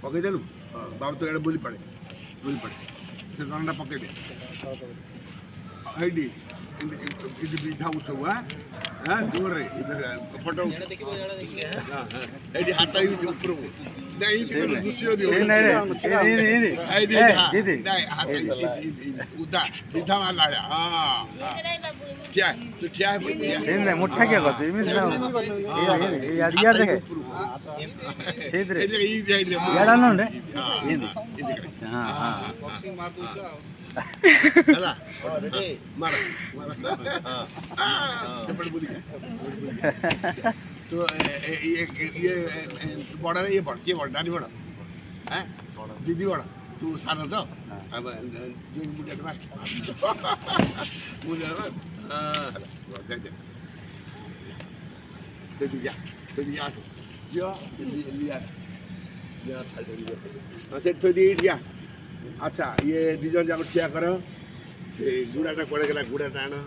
ପକେଇଦେଲୁ ବାବୁ ତ ଏଇଟା ବୁଲି ପଡ଼େ ସେ ଦଣ୍ଡଟା ପକେଇଦେ ହେଇଟି ಇದು ಬಿದ್ದ ಉತ್ಸವ ಜೋರ್ರಿ ಇದು ಫೋಟೋ ଏଠି ହାତ ହେଇଛି ଉପରକୁ ନାଇଁ ଏଇଠି କଣ ଦୁଷିବନି ଉଦା ବିଧା ମାରିଲା ଠିଆ ତୁ ଠିଆ ମୁଠା କିଏ କରୁଛୁ ଏମିତି ଇଆଡେ ଦେଖେ ସେଇଥିରେ ଇଆଡେ ନୁହେଁ ହେଲା ମାର ଏପଟେ ବୁଲିକା তো বড় ইয়ে বড় কে বড় ডানি বড় হ্যাঁ দিদি বড় তুই সারা তো মুড়িয়াটা মার মুড়িয়া তুই আসো সেট থই দিয়ে ঠিয়া আচ্ছা ইয়ে দুজন যাক ঠিয়া কর সে গুড়াটা পড়ে গেলা গুড়াটা আনো